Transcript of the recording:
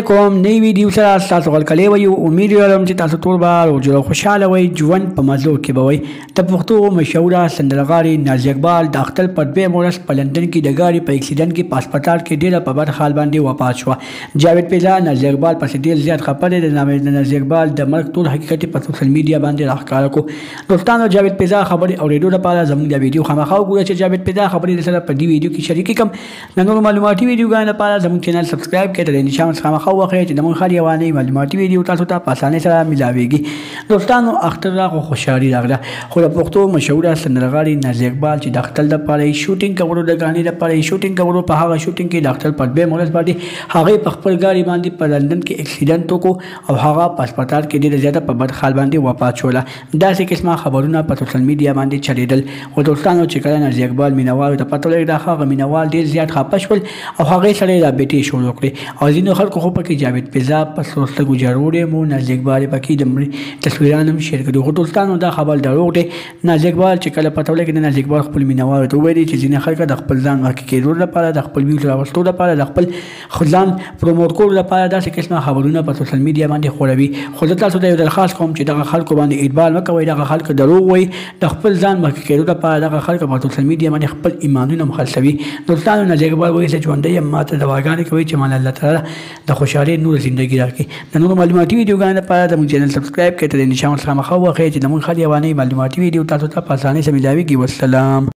کوم نوی ویډیو سره تاسو غلکلی وئ امید لرم چې تاسو ټول به روغ او خوشحاله وئ ژوند په مزو کې به وئ د پښتو مشهوره سندرغاړې نازیه اقبال د اختر په دویم ورځ په لندن کې د ګاډي په اکسیډنټ کې په هسپتال کې ډېره په بد حال باندې وفات شوه. جاوید پیزا نازیه اقبال پسې ډېر زیات خفه دی. د نازیه اقبال د مرګ ټول حقیقت په سوشل میډیا باندې راښکاره کړو. دوستانو جاوید پیزا خبرې اورېدو لپاره زموږ د ویډیو خامخا وګورئ چې جاوید پیزا خبرې درسره په دې ویډیو کې شریکې کړم. د نورو معلوماتي ویډیوګانو لپاره زموږ چینل سبسکرایب کړئ. د نشان خامخا وخورئ چې د یواني معلوماتي ویډیو تاسو ته په اسانۍ سره ملاويږي. دوستانو اختر راغو خوشحالي راغله خو د پښتو مشهوره سندرغاړې نازیه اقبال چې د اختر لپاره شوټینګ کولو د غانې لپاره شوټینګ کولو په هغه شوټینګ کې د اختر په دویم ورځ باندې هغې په خپل ګاډي باندې په لندن کې اکسیډنټ وکړو او هغه په هسپتال کې ډېره زیاته په بد حال باندې وفات شوله. داسې قسمه خبرونه په سوشل میډیا باندې چلېدل. خو دوستانو چې کله نازیه اقبال مینوالو ته پته ولګېده هغه مینوال ډېر زیات خفه شول او هغې سره یې رابطې شروع کړې او ځینو خلکو خو پکې جاوید پیزا په سوسته ګجاروړې مو نازیه اقبال پکې د مړي تصویران هم شیر کړي. خو دوستانو دا خبر دروغ دی. نازیه اقبال چې کله پته ولګېده نازیه اقبال خپل مینوالو ته وویل چې ځینې خلک د خپل ځان مخکې کېدو لپاره د خپل ویوز راوستو لپاره د خپل ځان پروموټ کولو لپاره داسې قسمه خبرونه په سوشل میډیا باندې خوروي. خو زه تاسو ته یو درخواست کوم چې دغه خلکو باندې اعتبار مه کوئ. دغه خلک دروغ وایي. د خپل ځان مخکې کېدو لپاره دغه خلک په سوشل میډیا باندې خپل ایمانونه خرڅوي. دوستانو نازیه اقبال وایي چې ژوندی یم ماته دعاګانې کوي چې مال الله تعالی د خوشحالۍ نور زندګي راکړي. د نورو معلوماتي ویډیوګانو لپاره زموږ چینل سبسکرایب کړئ. د نشان خامخا وخورئ چې زموږ خالي افغاني معلوماتي ویډیو تاسو ته په اسانۍ سره ملاويږي. والسلام.